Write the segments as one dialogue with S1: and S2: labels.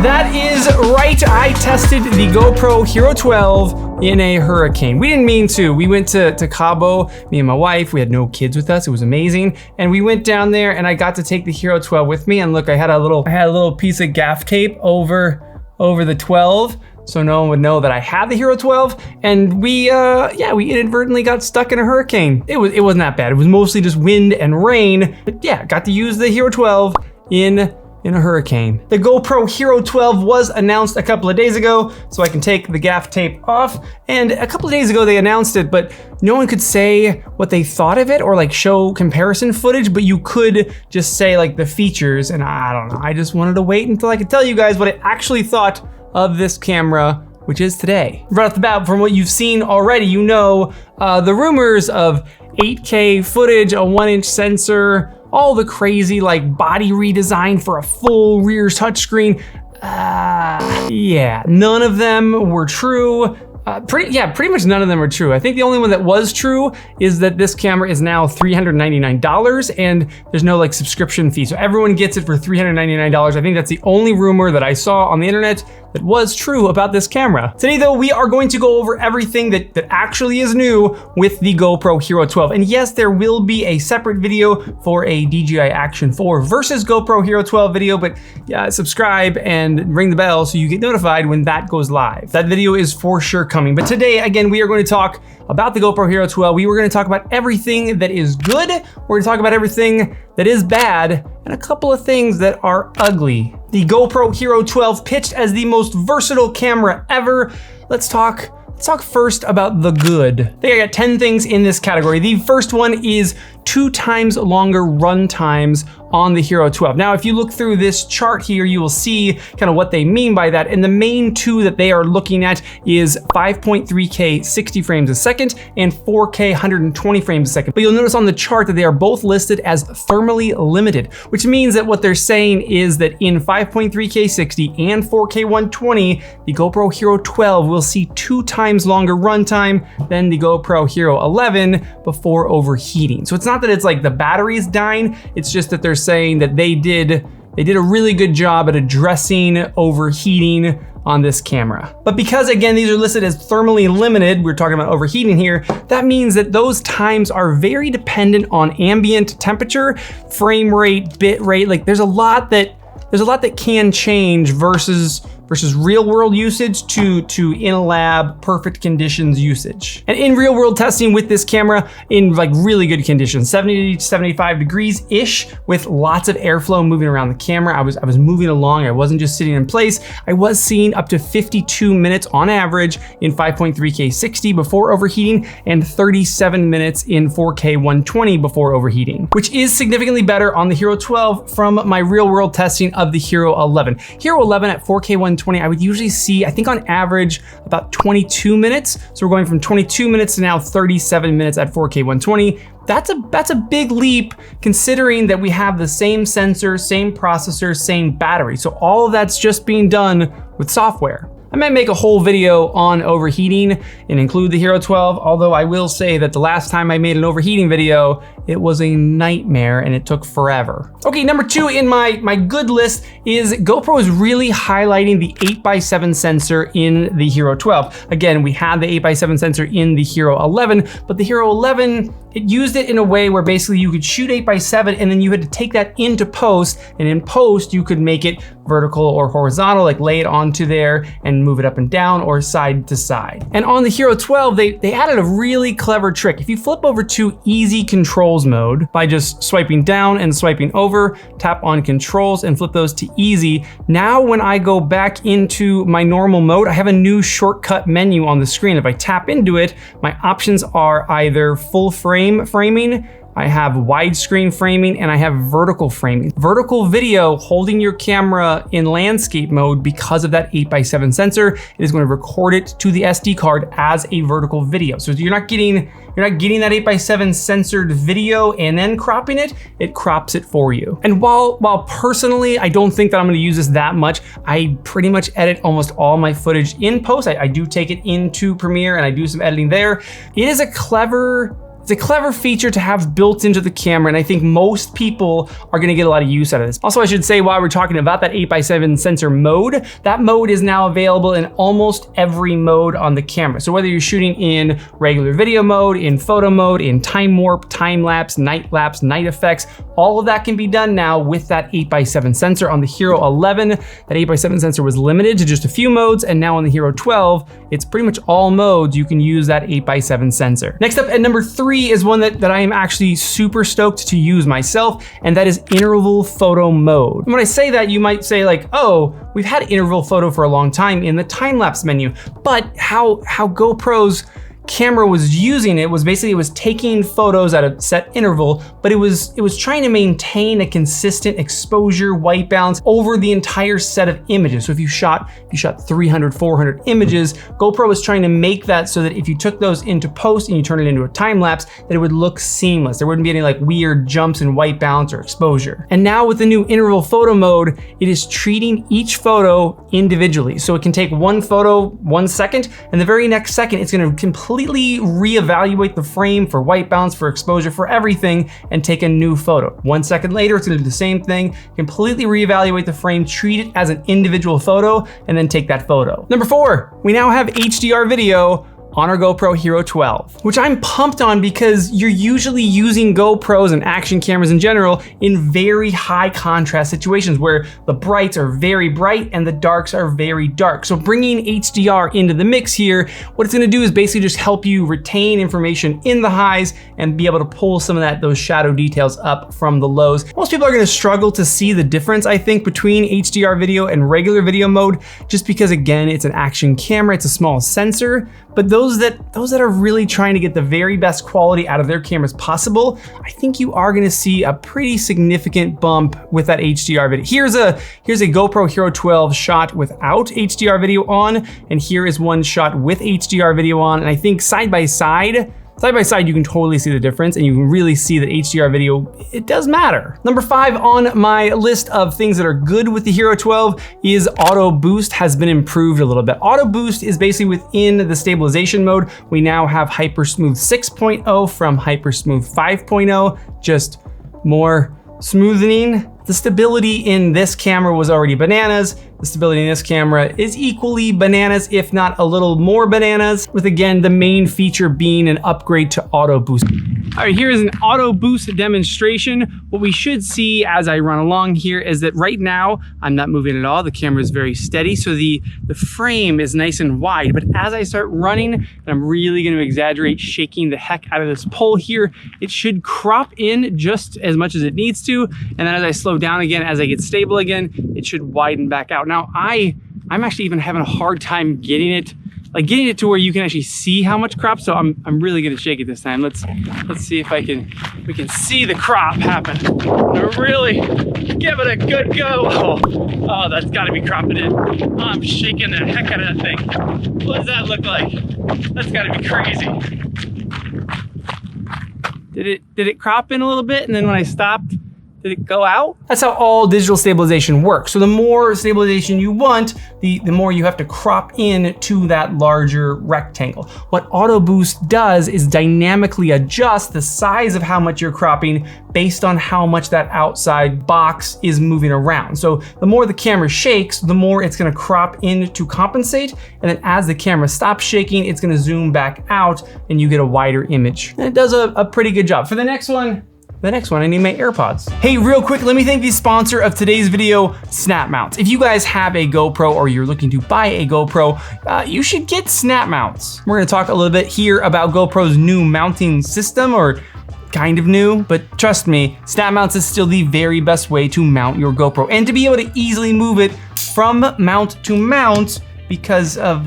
S1: That is right. I tested the GoPro Hero 12 in a hurricane. We didn't mean to. We went to Cabo, me and my wife. We had no kids with us. It was amazing. And we went down there and I got to take the Hero 12 with me. And look, I had a little piece of gaff tape over the 12. So no one would know that I had the Hero 12, and we inadvertently got stuck in a hurricane. It wasn't that bad. It was mostly just wind and rain, but yeah, got to use the Hero 12 in a hurricane. The GoPro Hero 12 was announced a couple of days ago, so I can take the gaff tape off. And a couple of days ago they announced it, but no one could say what they thought of it or like show comparison footage, but you could just say like the features, and I don't know. I just wanted to wait until I could tell you guys what I actually thought of this camera, which is today. Right off the bat, from what you've seen already, you know the rumors of 8K footage, a 1-inch sensor, all the crazy like body redesign for a full rear touchscreen. Yeah, none of them were true. Pretty much none of them are true. I think the only one that was true is that this camera is now $399 and there's no like subscription fee. So everyone gets it for $399. I think that's the only rumor that I saw on the internet that was true about this camera. Today though, we are going to go over everything that actually is new with the GoPro Hero 12. And yes, there will be a separate video for a DJI Action 4 versus GoPro Hero 12 video, but subscribe and ring the bell so you get notified when that goes live. That video is for sure coming. But today, again, we are going to talk about the GoPro Hero 12. We were going to talk about everything that is good. We're going to talk about everything that is bad and a couple of things that are ugly. The GoPro Hero 12 pitched as the most versatile camera ever. Let's talk first about the good. I think I got 10 things in this category. The first one is 2 times longer run times on the Hero 12. Now, if you look through this chart here, you will see kind of what they mean by that. And the main two that they are looking at is 5.3K 60 frames a second and 4K 120 frames a second. But you'll notice on the chart that they are both listed as thermally limited, which means that what they're saying is that in 5.3K 60 and 4K 120, the GoPro Hero 12 will see 2 times longer runtime than the GoPro Hero 11 before overheating. So it's not that it's like the battery is dying, it's just that they're saying that they did a really good job at addressing overheating on this camera. But because again, these are listed as thermally limited, we're talking about overheating here, that means that those times are very dependent on ambient temperature, frame rate, bit rate. Like there's a lot that can change versus real world usage to in a lab perfect conditions usage. And in real world testing with this camera in like really good conditions, 70 to 75 degrees ish with lots of airflow moving around the camera. I was moving along. I wasn't just sitting in place. I was seeing up to 52 minutes on average in 5.3K 60 before overheating and 37 minutes in 4K 120 before overheating, which is significantly better on the Hero 12 from my real world testing of the Hero 11. Hero 11 at 4K 120, I would usually see, I think on average, about 22 minutes. So we're going from 22 minutes to now 37 minutes at 4K 120. That's a big leap considering that we have the same sensor, same processor, same battery. So all of that's just being done with software. I might make a whole video on overheating and include the Hero 12, although I will say that the last time I made an overheating video, it was a nightmare and it took forever. Okay, number 2 in my good list is GoPro is really highlighting the 8x7 sensor in the Hero 12. Again, we had the 8x7 sensor in the Hero 11, but the Hero 11, it used it in a way where basically you could shoot 8x7 and then you had to take that into post, and in post you could make it vertical or horizontal, like lay it onto there and move it up and down or side to side. And on the Hero 12, they added a really clever trick. If you flip over to easy controls mode by just swiping down and swiping over, tap on controls and flip those to easy. Now when I go back into my normal mode, I have a new shortcut menu on the screen. If I tap into it, my options are either full frame framing, I have widescreen framing, and I have vertical framing. Vertical video, holding your camera in landscape mode because of that 8x7 sensor, it is going to record it to the SD card as a vertical video. So you're not getting that 8x7 censored video and then cropping it, it crops it for you. And while personally, I don't think that I'm gonna use this that much, I pretty much edit almost all my footage in post. I do take it into Premiere and I do some editing there. It is a clever It's a clever feature to have built into the camera, and I think most people are gonna get a lot of use out of this. Also, I should say, while we're talking about that 8x7 sensor mode, that mode is now available in almost every mode on the camera. So whether you're shooting in regular video mode, in photo mode, in time warp, time lapse, night effects, all of that can be done now with that 8x7 sensor. On the Hero 11, that 8x7 sensor was limited to just a few modes, and now on the Hero 12, it's pretty much all modes you can use that 8x7 sensor. Next up at number 3 is one that I am actually super stoked to use myself, and that is interval photo mode. And when I say that, you might say like, oh, we've had interval photo for a long time in the time-lapse menu, but how GoPro's camera was using it was basically, it was taking photos at a set interval, but it was trying to maintain a consistent exposure white balance over the entire set of images. So if you shot 300, 400 images, GoPro was trying to make that so that if you took those into post and you turn it into a time lapse, that it would look seamless. There wouldn't be any like weird jumps in white balance or exposure. And now with the new interval photo mode, it is treating each photo individually. So it can take one photo 1 second, and the very next second, it's gonna completely reevaluate the frame for white balance, for exposure, for everything, and take a new photo. 1 second later, it's gonna do the same thing, completely reevaluate the frame, treat it as an individual photo, and then take that photo. Number 4, we now have HDR video on our GoPro Hero 12, which I'm pumped on because you're usually using GoPros and action cameras in general in very high contrast situations where the brights are very bright and the darks are very dark. So bringing HDR into the mix here, what it's gonna do is basically just help you retain information in the highs and be able to pull some of those shadow details up from the lows. Most people are gonna struggle to see the difference, I think, between HDR video and regular video mode, just because again, it's an action camera, it's a small sensor, but those that are really trying to get the very best quality out of their cameras possible, I think you are gonna see a pretty significant bump with that HDR video. Here's a GoPro Hero 12 shot without HDR video on, and here is one shot with HDR video on, and I think side by side, you can totally see the difference, and you can really see that HDR video, it does matter. Number 5 on my list of things that are good with the Hero 12 is AutoBoost has been improved a little bit. AutoBoost is basically within the stabilization mode. We now have HyperSmooth 6.0 from HyperSmooth 5.0, just more smoothing. The stability in this camera was already bananas. The stability in this camera is equally bananas, if not a little more bananas, with again, the main feature being an upgrade to AutoBoost. All right, here is an AutoBoost demonstration. What we should see as I run along here is that right now, I'm not moving at all. The camera is very steady, so the frame is nice and wide. But as I start running, and I'm really gonna exaggerate, shaking the heck out of this pole here, it should crop in just as much as it needs to. And then as I slow down again, as I get stable again, it should widen back out. Now I'm actually even having a hard time getting it to where you can actually see how much crop. So I'm really gonna shake it this time. Let's see if we can see the crop happen. Really give it a good go. Oh, that's gotta be cropping in. Oh, I'm shaking the heck out of that thing. What does that look like? That's gotta be crazy. Did it crop in a little bit, and then when I stopped, did it go out? That's how all digital stabilization works. So the more stabilization you want, the more you have to crop in to that larger rectangle. What AutoBoost does is dynamically adjust the size of how much you're cropping based on how much that outside box is moving around. So the more the camera shakes, the more it's gonna crop in to compensate. And then as the camera stops shaking, it's gonna zoom back out and you get a wider image. And it does a pretty good job. For the next one, I need my AirPods. Hey, real quick, let me thank the sponsor of today's video, Snap Mounts. If you guys have a GoPro or you're looking to buy a GoPro, you should get Snap Mounts. We're gonna talk a little bit here about GoPro's new mounting system, or kind of new, but trust me, Snap Mounts is still the very best way to mount your GoPro and to be able to easily move it from mount to mount because of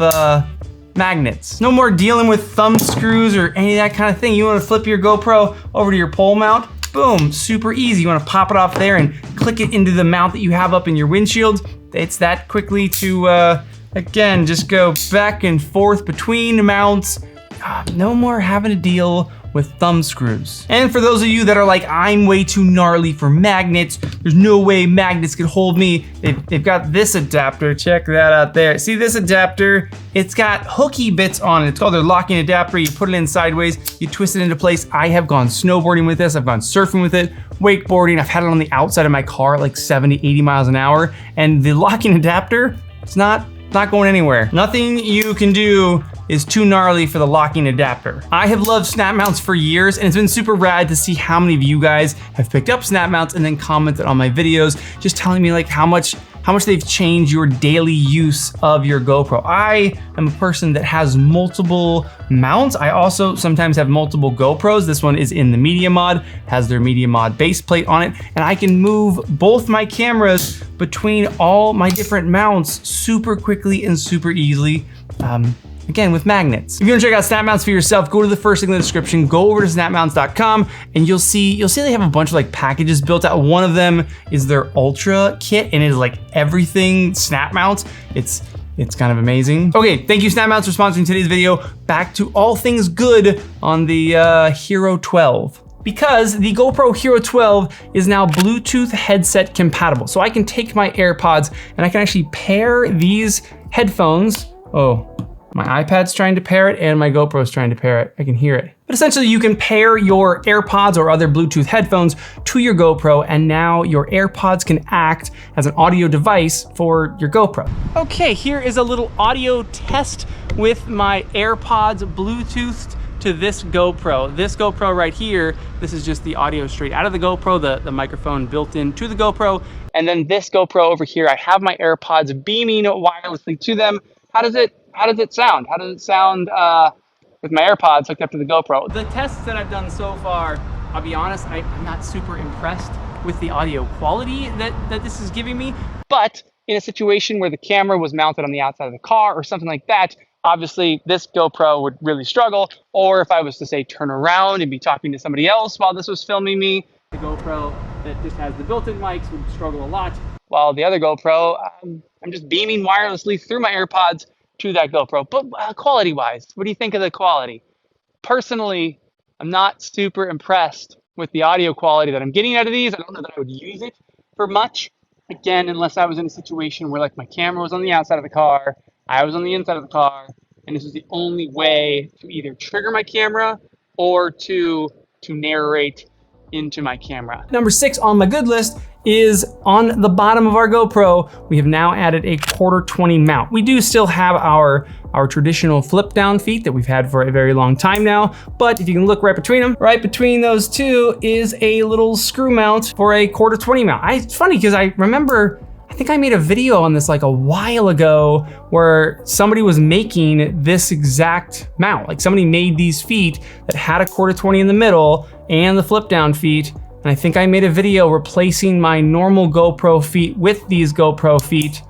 S1: magnets. No more dealing with thumb screws or any of that kind of thing. You wanna flip your GoPro over to your pole mount, boom, super easy. You wanna pop it off there and click it into the mount that you have up in your windshield. It's that quickly to, again, just go back and forth between mounts. No more having to deal with thumb screws. And for those of you that are like, I'm way too gnarly for magnets, there's no way magnets could hold me, they've got this adapter. Check that out there. See this adapter? It's got hooky bits on it. It's called their locking adapter. You put it in sideways, you twist it into place. I have gone snowboarding with this, I've gone surfing with it, wakeboarding, I've had it on the outside of my car at like 70, 80 miles an hour. And the locking adapter, it's not going anywhere. Nothing you can do is too gnarly for the locking adapter. I have loved snap mounts for years, and it's been super rad to see how many of you guys have picked up snap mounts and then commented on my videos, just telling me like how much they've changed your daily use of your GoPro. I am a person that has multiple mounts. I also sometimes have multiple GoPros. This one is in the Media Mod, has their Media Mod base plate on it, and I can move both my cameras between all my different mounts super quickly and super easily. Again, with magnets. If you wanna check out snap mounts for yourself, go to the first link in the description, go over to snapmounts.com, and you'll see they have a bunch of like packages built out. One of them is their Ultra kit, and it is like everything snap mounts. It's kind of amazing. Okay, thank you Snap Mounts for sponsoring today's video. Back to all things good on the Hero 12. Because the GoPro Hero 12 is now Bluetooth headset compatible. So I can take my AirPods and I can actually pair these headphones. Oh, my iPad's trying to pair it and my GoPro's trying to pair it. I can hear it. But essentially you can pair your AirPods or other Bluetooth headphones to your GoPro, and now your AirPods can act as an audio device for your GoPro. Okay, here is a little audio test with my AirPods Bluetoothed to this GoPro. This GoPro right here, this is just the audio straight out of the GoPro, the microphone built into the GoPro. And then this GoPro over here, I have my AirPods beaming wirelessly to them. How does it sound? How does it sound with my AirPods hooked up to the GoPro? The tests that I've done so far, I'll be honest, I'm not super impressed with the audio quality that this is giving me. But in a situation where the camera was mounted on the outside of the car or something like that, obviously this GoPro would really struggle. Or if I was to say turn around and be talking to somebody else while this was filming me, the GoPro that just has the built-in mics would struggle a lot. While the other GoPro, I'm just beaming wirelessly through my AirPods to that GoPro. But quality-wise, what do you think of the quality? Personally, I'm not super impressed with the audio quality that I'm getting out of these. I don't know that I would use it for much. Again, unless I was in a situation where like my camera was on the outside of the car, I was on the inside of the car, and this was the only way to either trigger my camera or to narrate into my camera. Number 6 on my good list is on the bottom of our GoPro, we have now added a 1/4-20 mount. We do still have our traditional flip down feet that we've had for a very long time now, but if you can look right between them, right between those two is a little screw mount for a 1/4-20 mount. It's funny because I remember, I think I made a video on this like a while ago where somebody was making this exact mount. Like somebody made these feet that had a 1/4-20 in the middle and the flip down feet. And I think I made a video replacing my normal GoPro feet with these GoPro feet.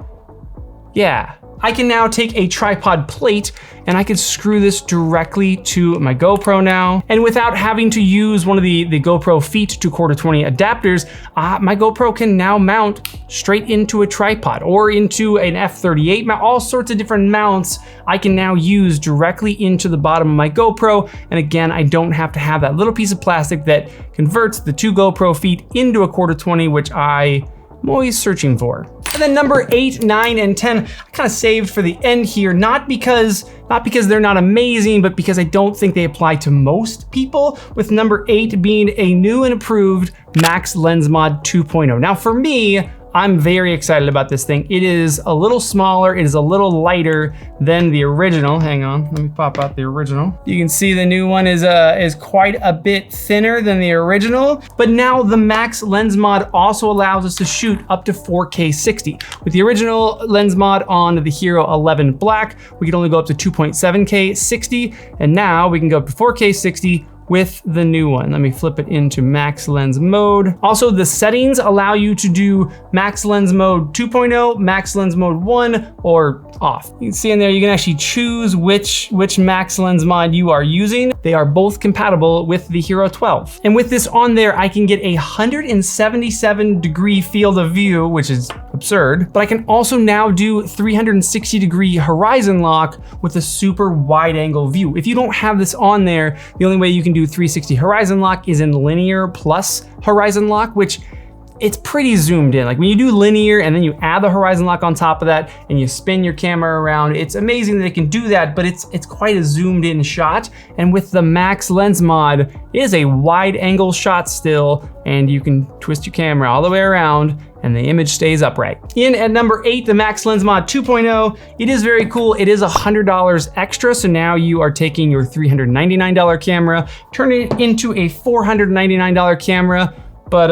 S1: Yeah. I can now take a tripod plate and I can screw this directly to my GoPro now. And without having to use one of the GoPro feet to 1/4-20 adapters, my GoPro can now mount straight into a tripod or into an F38 mount. All sorts of different mounts I can now use directly into the bottom of my GoPro. And again, I don't have to have that little piece of plastic that converts the 2 GoPro feet into a 1/4-20, which I'm always searching for. And then number 8, 9, and 10, I kind of saved for the end here, not because they're not amazing, but because I don't think they apply to most people, with number 8 being a new and improved Max Lens Mod 2.0. Now for me, I'm very excited about this thing. It is a little smaller, it is a little lighter than the original. Hang on, let me pop out the original. You can see the new one is quite a bit thinner than the original, but now the Max Lens Mod also allows us to shoot up to 4K 60. With the original lens mod on the Hero 11 Black, we could only go up to 2.7K 60, and now we can go up to 4K 60 with the new one. Let me flip it into Max Lens Mode. Also, the settings allow you to do Max Lens Mode 2.0, Max Lens Mode 1, or off. You can see in there, you can actually choose which Max Lens mod you are using. They are both compatible with the Hero 12. And with this on there, I can get a 177-degree field of view, which is absurd. But I can also now do 360-degree horizon lock with a super wide angle view. If you don't have this on there, the only way you can do 360 horizon lock is in linear plus horizon lock, which it's pretty zoomed in. Like when you do linear and then you add the horizon lock on top of that and you spin your camera around, it's amazing that it can do that, but it's quite a zoomed in shot. And with the max lens mod, it is a wide angle shot still, and you can twist your camera all the way around and the image stays upright. In at number 8, the Max Lens Mod 2.0. It is very cool. It is $100 extra, so now you are taking your $399 camera, turning it into a $499 camera, but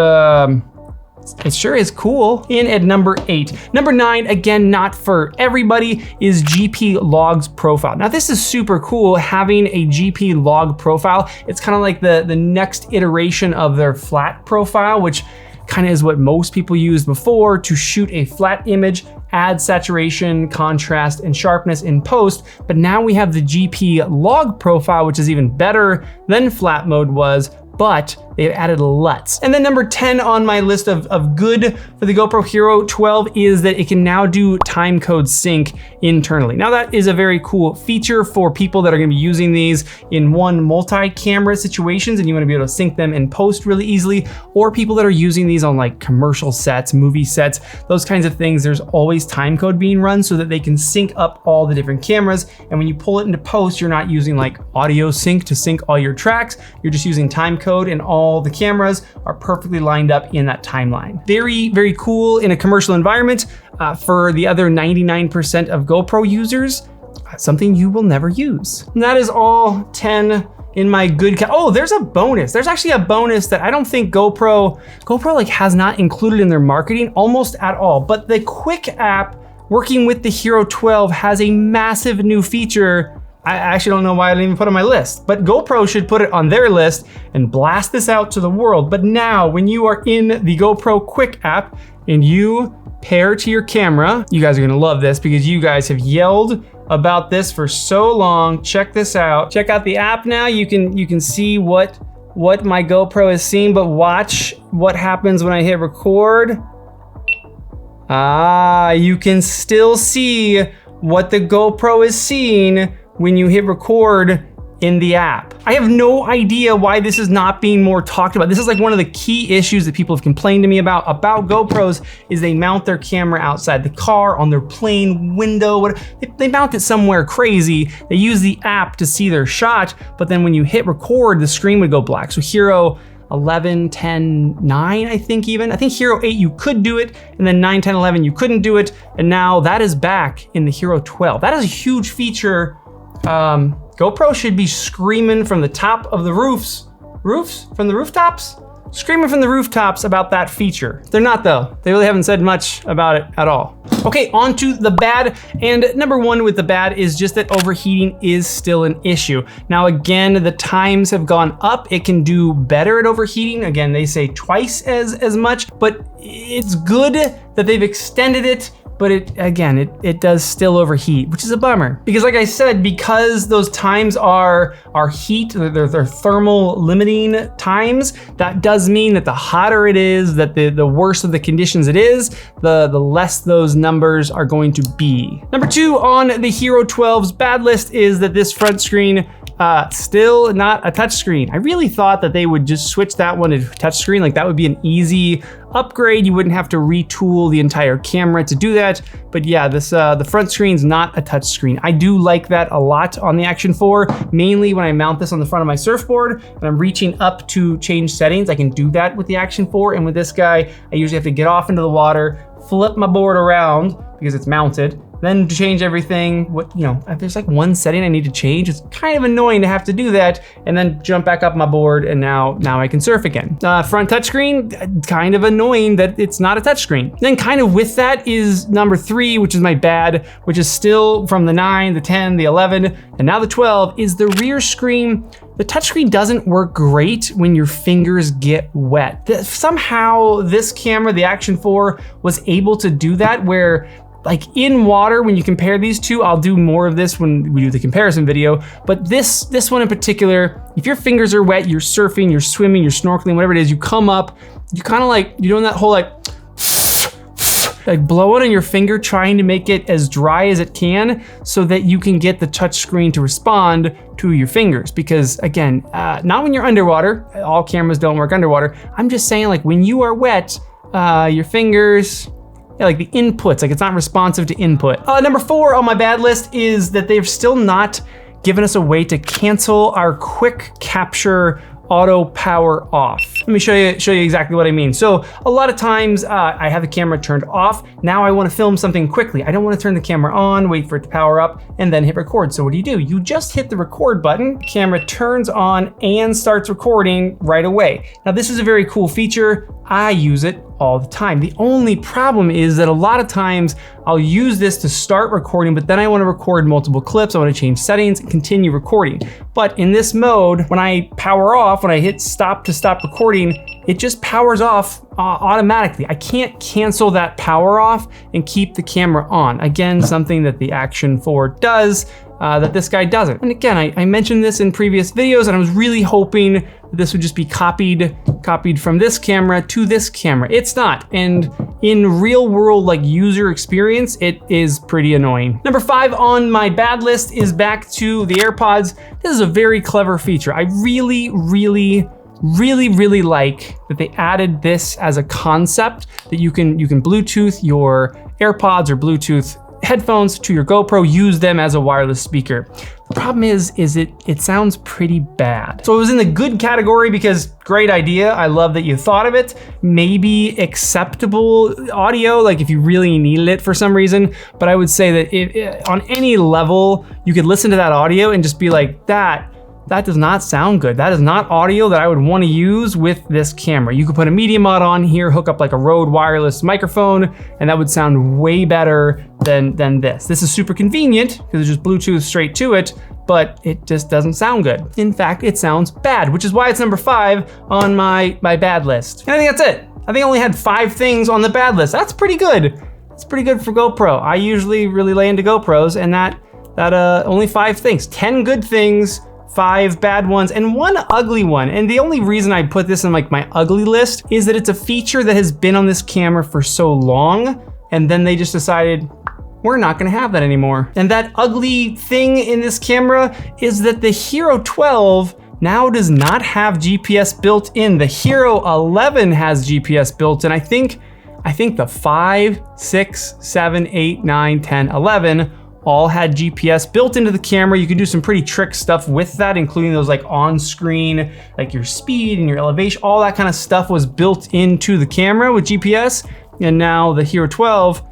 S1: it sure is cool. In at number 8. Number 9, again, not for everybody, is GP Logs Profile. Now this is super cool, having a GP Log Profile. It's kind of like the next iteration of their flat profile, which kind of is what most people used before to shoot a flat image, add saturation, contrast, and sharpness in post. But now we have the GP Log Profile, which is even better than flat mode was, but they've added LUTs. And then number 10 on my list of good for the GoPro Hero 12 is that it can now do TimeCode Sync internally. Now that is a very cool feature for people that are gonna be using these in multi-camera situations and you wanna be able to sync them in post really easily, or people that are using these on like commercial sets, movie sets, those kinds of things. There's always timecode being run so that they can sync up all the different cameras. And when you pull it into post, you're not using like audio sync to sync all your tracks. You're just using timecode and all the cameras are perfectly lined up in that timeline. Very, very cool in a commercial environment. For the other 99% of GoPro users, something you will never use. And that is all 10 in my good oh, there's a bonus. There's actually a bonus that I don't think GoPro like has not included in their marketing almost at all. But the Quik app working with the Hero 12 has a massive new feature. I actually don't know why I didn't even put it on my list, but GoPro should put it on their list and blast this out to the world. But now when you are in the GoPro Quik app and you pair to your camera, you guys are gonna love this because you guys have yelled about this for so long. Check this out. Check out the app now. You can see what my GoPro is seeing, but watch what happens when I hit record. You can still see what the GoPro is seeing when you hit record in the app. I have no idea why this is not being more talked about. This is like one of the key issues that people have complained to me about GoPros is they mount their camera outside the car, on their plane window, they mount it somewhere crazy. They use the app to see their shot, but then when you hit record, the screen would go black. So Hero 11, 10, 9, I think Hero 8 you could do it, and then 9, 10, 11 you couldn't do it, and now that is back in the Hero 12. That is a huge feature. GoPro should be screaming from the top of the rooftops? Screaming from the rooftops about that feature. They're not though. They really haven't said much about it at all. Okay, on to the bad. And number 1 with the bad is just that overheating is still an issue. Now again, the times have gone up. It can do better at overheating. Again, they say twice as much, but it's good that they've extended it. But it does still overheat, which is a bummer. Because like I said, because those times are heat, they're thermal limiting times, that does mean that the hotter it is, that the worse of the conditions it is, the less those numbers are going to be. Number 2 on the Hero 12's bad list is that this front screen still not a touchscreen. I really thought that they would just switch that one to touchscreen. Like that would be an easy upgrade. You wouldn't have to retool the entire camera to do that. But yeah, this the front screen's not a touchscreen. I do like that a lot on the Action 4, mainly when I mount this on the front of my surfboard and I'm reaching up to change settings. I can do that with the Action 4, and with this guy, I usually have to get off into the water, flip my board around because it's mounted, then to change everything. If there's like one setting I need to change, it's kind of annoying to have to do that and then jump back up my board, and now I can surf again. Front touchscreen, kind of annoying that it's not a touchscreen. Then kind of with that is number 3, which is my bad, which is still from the 9, the 10, the 11, and now the 12, is the rear screen. The touchscreen doesn't work great when your fingers get wet. Somehow this camera, the Action 4, was able to do that, where like in water, when you compare these two, I'll do more of this when we do the comparison video, but this one in particular, if your fingers are wet, you're surfing, you're swimming, you're snorkeling, whatever it is, you come up, you kind of like, you're doing that whole like, like blow it on your finger, trying to make it as dry as it can so that you can get the touch screen to respond to your fingers. Because again, not when you're underwater, all cameras don't work underwater. I'm just saying, like when you are wet, your fingers, yeah, like the inputs, like it's not responsive to input. Number 4 on my bad list is that they've still not given us a way to cancel our QUICKCAPTURE auto power off. Let me show you exactly what I mean. So a lot of times I have the camera turned off. Now I want to film something quickly. I don't want to turn the camera on, wait for it to power up, and then hit record. So what do? You just hit the record button, camera turns on and starts recording right away. Now this is a very cool feature. I use it all the time. The only problem is that a lot of times I'll use this to start recording, but then I want to record multiple clips. I want to change settings and continue recording. But in this mode, when I power off, when I hit stop to stop recording, it just powers off automatically. I can't cancel that power off and keep the camera on. Again, something that the Action 4 does that this guy doesn't. And again, I mentioned this in previous videos, and I was really hoping that this would just be copied from this camera to this camera. It's not, and in real world like user experience, it is pretty annoying. Number 5 on my bad list is back to the AirPods. This is a very clever feature. I really like that they added this as a concept, that you can Bluetooth your AirPods or Bluetooth headphones to your GoPro, use them as a wireless speaker. The problem is it sounds pretty bad. So it was in the good category because great idea. I love that you thought of it. Maybe acceptable audio, like if you really needed it for some reason. But I would say that on any level, you could listen to that audio and just be like, that does not sound good. That is not audio that I would want to use with this camera. You could put a media mod on here, hook up like a Rode wireless microphone, and that would sound way better than this. This is super convenient because it's just Bluetooth straight to it, but it just doesn't sound good. In fact, it sounds bad, which is why it's number 5 on my bad list. And I think that's it. I think I only had 5 things on the bad list. That's pretty good. That's pretty good for GoPro. I usually really lay into GoPros, and that only 5 things. 10 good things, 5 bad ones, and 1 ugly one. And the only reason I put this in like my ugly list is that it's a feature that has been on this camera for so long, and then they just decided, we're not gonna have that anymore. And that ugly thing in this camera is that the Hero 12 now does not have GPS built in. The Hero 11 has GPS built in. I think the 5, 6, 7, 8, 9, 10, 11 all had GPS built into the camera. You can do some pretty trick stuff with that, including those like on screen, like your speed and your elevation, all that kind of stuff was built into the camera with GPS. And now the Hero 12,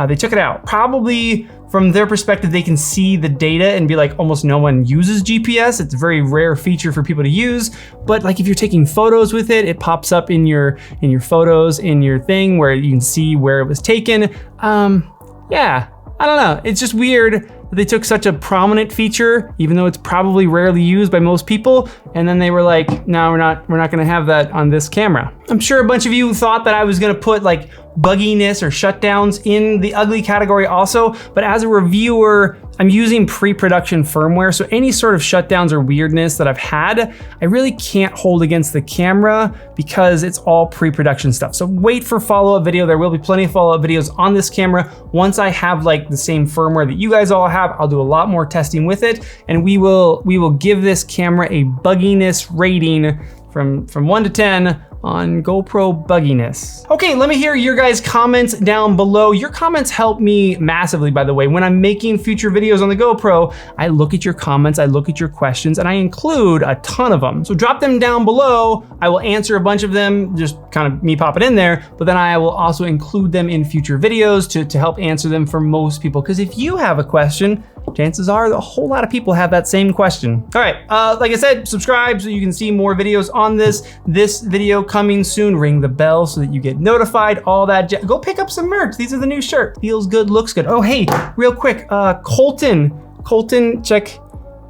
S1: they took it out. Probably from their perspective, they can see the data and be like, almost no one uses GPS. It's a very rare feature for people to use. But like if you're taking photos with it, it pops up in your photos, in your thing where you can see where it was taken. Yeah. I don't know, it's just weird that they took such a prominent feature, even though it's probably rarely used by most people, and then they were like, no, we're not gonna have that on this camera. I'm sure a bunch of you thought that I was gonna put like bugginess or shutdowns in the ugly category also, but as a reviewer, I'm using pre-production firmware, so any sort of shutdowns or weirdness that I've had, I really can't hold against the camera because it's all pre-production stuff. So wait for follow-up video. There will be plenty of follow-up videos on this camera. Once I have like the same firmware that you guys all have, I'll do a lot more testing with it, and we will give this camera a bugginess rating from 1 to 10 on GoPro bugginess. Okay, let me hear your guys' comments down below. Your comments help me massively, by the way. When I'm making future videos on the GoPro, I look at your comments, I look at your questions, and I include a ton of them. So drop them down below. I will answer a bunch of them, just kind of me pop it in there, but then I will also include them in future videos to help answer them for most people. Because if you have a question, chances are a whole lot of people have that same question. All right, like I said, subscribe so you can see more videos on this video coming soon. Ring the bell so that you get notified, all that. Go pick up some merch. These are the new shirts. Feels good, looks good. Oh, hey, real quick, Colton, check,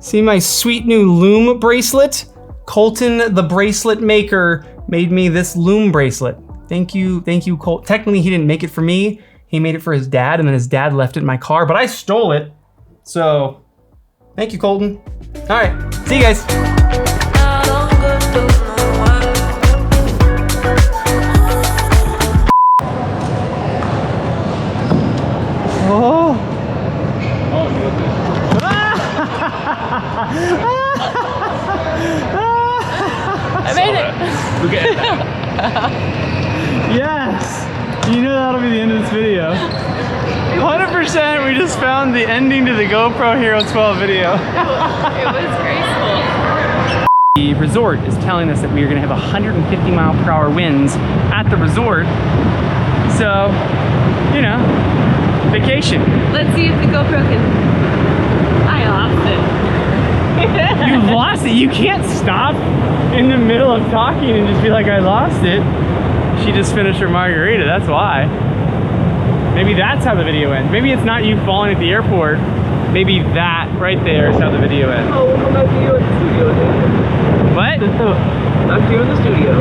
S1: see my sweet new loom bracelet? Colton, the bracelet maker, made me this loom bracelet. Thank you, Colton. Technically, he didn't make it for me. He made it for his dad, and then his dad left it in my car, but I stole it. So, thank you, Colton. All right, see you guys. Yes! You know that'll be the end of this video. 100% we just found the ending to the GoPro Hero 12 video.
S2: It was graceful.
S1: The resort is telling us that we are gonna have 150-mile-per-hour winds at the resort. So, you know, vacation.
S2: Let's see if the GoPro can... I lost it.
S1: You lost it. You can't stop in the middle of talking and just be like, I lost it. She just finished her margarita, that's why. Maybe that's how the video ends. Maybe it's not you falling at the airport. Maybe that right there is how the video ends.
S3: Oh, we'll come back to you at the studio.
S1: What?
S3: Back to you in the studio.